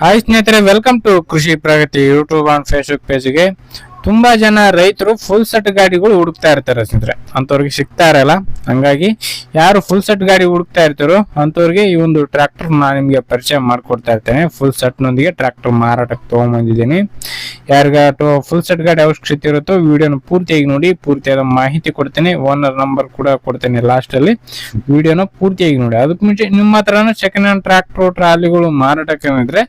Hi ಸ್ನೇಹಿತರೆ, welcome to ಕೃಷಿ ಪ್ರಗತಿ YouTube on Facebook ಪೇಜ್ಗೆ. ತುಂಬಾ ಜನ ರೈತರು ಫುಲ್ ಸೆಟ್ ಗಾಡಿಗಳು ಹುಡುಕ್ತಾ ಇರ್ತಾರೆ ಸ್ನೇಹಿತರೆ. ಅಂತವ್ರಿಗೆ ಸಿಗ್ತಾ ಇರಲ್ಲ. ಹಂಗಾಗಿ ಯಾರು ಫುಲ್ ಸೆಟ್ ಗಾಡಿ ಹುಡುಕ್ತಾ ಇರ್ತಾರೋ ಅಂತವ್ರಿಗೆ ಈ ಒಂದು ಟ್ರ್ಯಾಕ್ಟರ್ ನಾನು ನಿಮಗೆ ಪರಿಚಯ ಮಾಡ್ಕೊಡ್ತಾ ಇರ್ತೇನೆ. ಫುಲ್ ಸೆಟ್ ನೊಂದಿಗೆ ಟ್ರ್ಯಾಕ್ಟರ್ ಮಾರಾಟಕ್ಕೆ ತಗೊಂಡ್ಬಂದಿದ್ದೀನಿ. ಯಾರಿಗ ಫುಲ್ ಸೆಟ್ ಗಾಡಿ ಅವಶ್ಯಕತೆ ಇರುತ್ತೋ ವಿಡಿಯೋನ ಪೂರ್ತಿಯಾಗಿ ನೋಡಿ, ಪೂರ್ತಿಯಾದ ಮಾಹಿತಿ ಕೊಡ್ತೇನೆ. ಓನರ್ ನಂಬರ್ ಕೂಡ ಕೊಡ್ತೇನೆ ಲಾಸ್ಟ್ ಅಲ್ಲಿ. ವಿಡಿಯೋನ ಪೂರ್ತಿಯಾಗಿ ನೋಡಿ. ಅದಕ್ಕೆ ಮುಂಚೆ ನಿಮ್ಮ ಹತ್ರನ ಸೆಕೆಂಡ್ ಹ್ಯಾಂಡ್ ಟ್ರ್ಯಾಕ್ಟರ್ ಟ್ರಾಲಿಗಳು ಮಾರಾಟಕ್ಕೆ ಇದ್ರೆ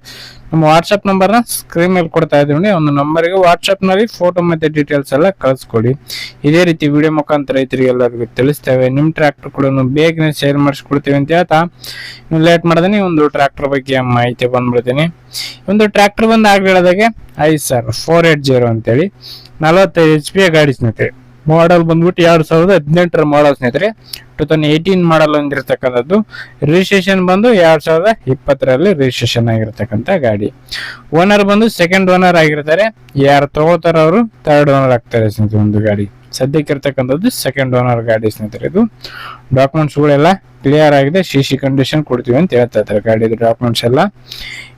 ನಮ್ಮ ವಾಟ್ಸ್ಆಪ್ ನಂಬರ್ನ ಸ್ಕ್ರೀನ್ ಮೇಲೆ ಕೊಡ್ತಾ ಇದ್ದೀವಿ. ಒಂದು ನಂಬರ್ಗೆ ವಾಟ್ಸ್ಆಪ್ ನಲ್ಲಿ ಫೋಟೋ ಮತ್ತೆ ಡೀಟೇಲ್ಸ್ ಎಲ್ಲ ಕಳಿಸ್ಕೊಡಿ. ಇದೇ ರೀತಿ ವಿಡಿಯೋ ಮುಖಾಂತರ ರೈತರಿಗೆ ಎಲ್ಲರಿಗೂ ತಿಳಿಸ್ತೇವೆ. ನಿಮ್ ಟ್ರ್ಯಾಕ್ಟರ್ ಕೂಡ ಬೇಗನೆ ಸೇಲ್ ಮಾಡಿಸ್ಕೊಡ್ತೀವಿ ಅಂತ ಹೇಳ್ತಾ ನೀವು ಲೇಟ್ ಮಾಡದೇನೆ ಒಂದು ಟ್ರ್ಯಾಕ್ಟರ್ ಬಗ್ಗೆ ಮಾಹಿತಿ ಬಂದ್ಬಿಡ್ತೀನಿ. ಒಂದು ಟ್ರ್ಯಾಕ್ಟರ್ ಬಂದು ಆಗ್ಲಿಡದಾಗೆ ಐಸರ್ 480 ಅಂತೇಳಿ 45 HP ಗಾಡಿ ಸ್ನೇಹಿತರೆ. ಮಾಡಲ್ ಬಂದ್ಬಿಟ್ಟು 2018 ಮಾಡಲ್ ಸ್ನೇಹಿತರೆ. 2018 ಮಾಡಲ್ ಹೊಂದಿರತಕ್ಕಂಥದ್ದು. ರಿಜಿಸ್ಟ್ರೇಷನ್ ಬಂದು 2020 ರಿಜಿಸ್ಟ್ರೇಷನ್ ಆಗಿರತಕ್ಕಂಥ ಗಾಡಿ. ಓನರ್ ಬಂದು ಸೆಕೆಂಡ್ ಓನರ್ ಆಗಿರ್ತಾರೆ. ಯಾರು ತಗೋತಾರ ಅವರು ಥರ್ಡ್ ಓನರ್ ಆಗ್ತಾರೆ ಸ್ನೇಹಿತರೆ. ಒಂದು ಗಾಡಿ ಸದ್ಯಕ್ಕೆ ಇರ್ತಕ್ಕಂಥದ್ದು ಸೆಕೆಂಡ್ ಓನರ್ ಗಾಡಿ ಸ್ನೇಹಿತರೆ. ಇದು ಡಾಕ್ಯುಮೆಂಟ್ಸ್ ಗಳೆಲ್ಲ ಕ್ಲಿಯರ್ ಆಗಿದೆ. CC ಕಂಡೀಷನ್ ಕೊಡ್ತೀವಿ ಅಂತ ಹೇಳ್ತಾ ಇದ್ದಾರೆ ಗಾಡಿದು ಡಾಕ್ಯುಮೆಂಟ್ಸ್ ಎಲ್ಲ.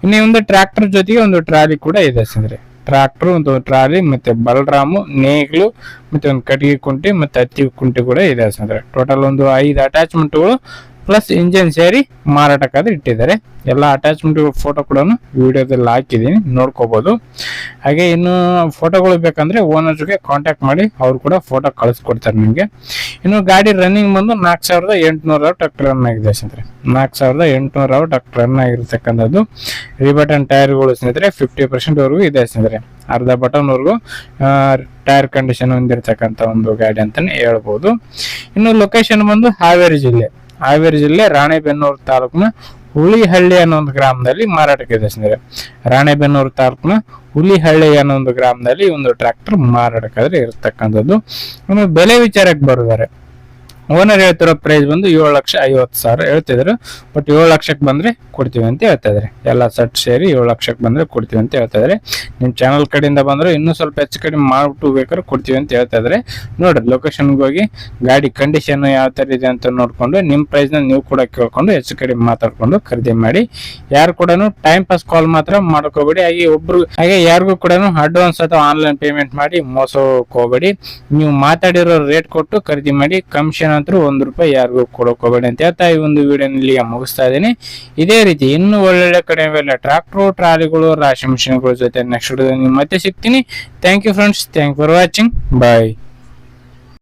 ಇನ್ನು ಒಂದು ಟ್ರ್ಯಾಕ್ಟರ್ ಜೊತೆಗೆ ಒಂದು ಟ್ರಾಲಿ ಕೂಡ ಇದೆ ಸ್ನೇಹಿತರೆ. ಟ್ರಾಕ್ಟರ್, ಒಂದು ಟ್ರಾಲಿ, ಮತ್ತೆ ಬಲರಾಮು, ನೇಗ್ಲು, ಮತ್ತೆ ಒಂದು ಕಟ್ಟಿಗೆ ಕುಂಟಿ, ಮತ್ತೆ ಹತ್ತಿ ಕುಂಟಿ ಕೂಡ ಇದೆ ಸ್ನೇಹಿತರೆ. ಟೋಟಲ್ ಒಂದು 5 ಅಟ್ಯಾಚ್ಮೆಂಟ್ಗಳು ಪ್ಲಸ್ ಇಂಜಿನ್ ಸೇರಿ ಮಾರಾಟಕ್ಕಾದ್ರೆ ಇಟ್ಟಿದ್ದಾರೆ. ಎಲ್ಲ ಅಟ್ಯಾಚ್ಮೆಂಟ್ ಫೋಟೋ ಕೂಡ ವಿಡಿಯೋದಲ್ಲಿ ಹಾಕಿದ್ದೀನಿ, ನೋಡ್ಕೋಬಹುದು. ಹಾಗೆ ಇನ್ನು ಫೋಟೋಗಳು ಬೇಕಂದ್ರೆ ಓನರ್ ಜೊತೆ ಕಾಂಟ್ಯಾಕ್ಟ್ ಮಾಡಿ ಅವ್ರು ಕೂಡ ಫೋಟೋ ಕಳಿಸ್ಕೊಡ್ತಾರೆ ನಿಮ್ಗೆ. ಇನ್ನು ಗಾಡಿ ರನ್ನಿಂಗ್ ಬಂದು 4800 ಟ್ರಾಕ್ಟರ್ ರನ್ ಆಗಿದೆ ಸ್ನೇಹಿತರೆ. 4800 ಟ್ರಾಕ್ಟರ್ ರನ್ ಆಗಿರ್ತಕ್ಕಂಥದ್ದು. ರಿಬಟನ್ ಟೈರ್ಗಳು ಸ್ನೇಹಿತರೆ 50% ವರೆಗೂ ಇದೆ ಸ್ನೇಹಿತರೆ. ಅರ್ಧ ಬಟನ್ ವರೆಗೂ ಟೈರ್ ಕಂಡೀಷನ್ ಹೊಂದಿರತಕ್ಕಂಥ ಒಂದು ಗಾಡಿ ಅಂತಾನೆ ಹೇಳ್ಬೋದು. ಇನ್ನು ಲೊಕೇಶನ್ ಬಂದು ಹಾವೇರಿ ಜಿಲ್ಲೆ ರಾಣೆಬೆನ್ನೂರು ತಾಲೂಕಿನ ಹುಲಿಹಳ್ಳಿ ಅನ್ನೋ ಒಂದು ಗ್ರಾಮದಲ್ಲಿ ಮಾರಾಟಕ್ಕೆ ಇದೆ ಸ್ನೇಹಿತರೆ. ರಾಣೆಬೆನ್ನೂರು ತಾಲೂಕಿನ ಹುಲಿಹಳ್ಳಿ ಅನ್ನೋ ಒಂದು ಗ್ರಾಮದಲ್ಲಿ ಒಂದು ಟ್ರ್ಯಾಕ್ಟರ್ ಮಾರಾಟಕ್ಕಾದ್ರೆ ಇರತಕ್ಕಂಥದ್ದು. ಇನ್ನು ಬೆಲೆ ವಿಚಾರಕ್ಕೆ ಬರುತ್ತಾರೆ. ಓನರ್ ಹೇಳ್ತಿರೋ ಪ್ರೈಸ್ ಬಂದು 7,50,000 ಹೇಳ್ತಿದ್ರು. ಬಟ್ 7 ಲಕ್ಷಕ್ಕೆ ಬಂದ್ರೆ ಕೊಡ್ತೀವಿ ಅಂತ ಹೇಳ್ತಾ ಇದಾರೆ. ಎಲ್ಲ ಸೆಟ್ ಸೇರಿ 7 ಲಕ್ಷಕ್ಕೆ ಬಂದ್ರೆ ಕೊಡ್ತೀವಿ ಅಂತ ಹೇಳ್ತಾ ಇದಾರೆ. ನಿಮ್ ಚಾನಲ್ ಕಡೆಯಿಂದ ಬಂದ್ರೆ ಇನ್ನೂ ಸ್ವಲ್ಪ ಹೆಚ್ಚು ಕಡಿಮೆ ಮಾಡ್ಬಿಟ್ಟು ಬೇಕಾದ್ರೆ ಕೊಡ್ತೀವಿ ಅಂತ ಹೇಳ್ತಾ ಇದಾರೆ. ನೋಡ್ರಿ, ಲೊಕೇಶನ್ಗೆ ಹೋಗಿ ಗಾಡಿ ಕಂಡೀಷನ್ ಯಾವ ತರ ಇದೆ ಅಂತ ನೋಡ್ಕೊಂಡು ನಿಮ್ ಪ್ರೈಸ್ ನ ನೀವು ಕೂಡ ಕೇಳ್ಕೊಂಡು ಹೆಚ್ಚು ಕಡಿಮೆ ಮಾತಾಡ್ಕೊಂಡು ಖರೀದಿ ಮಾಡಿ. ಯಾರು ಕೂಡ ಟೈಮ್ ಪಾಸ್ ಕಾಲ್ ಮಾತ್ರ ಮಾಡ್ಕೋಬೇಡಿ. ಹಾಗೆ ಯಾರಿಗೂ ಕೂಡ ಅಡ್ವಾನ್ಸ್ ಅಥವಾ ಆನ್ಲೈನ್ ಪೇಮೆಂಟ್ ಮಾಡಿ ಮೋಸ ಹೋಗ್ಬೇಡಿ. ನೀವು ಮಾತಾಡಿರೋ ರೇಟ್ ಕೊಟ್ಟು ಖರೀದಿ ಮಾಡಿ. ಕಮಿಷನ್ ಅಂತೂ ₹1 ಯಾರಿಗೂ ಕೊಡೋಕ್ ಹೋಗಬೇಡಿ ಅಂತ ಹೇಳ್ತಾ ಈ ಒಂದು ವಿಡಿಯೋನಲ್ಲಿ ಮುಗಿಸ್ತಾ ಇದ್ದೀನಿ. ಇದೇ ರೀತಿ ಇನ್ನು ಒಳ್ಳೊಳ್ಳೆ ಕಡಿಮೆ ಟ್ರಾಕ್ಟರ್, ಟ್ರಾಲಿಗಳು, ರಾಶಿ ಮಿಷಿನ್ಗಳ ಜೊತೆ ನೆಕ್ಸ್ಟ್ ವಿಡಿಯೋದಲ್ಲಿ ಮತ್ತೆ ಸಿಗ್ತೀನಿ. Thank you friends. Thank for watching. Bye.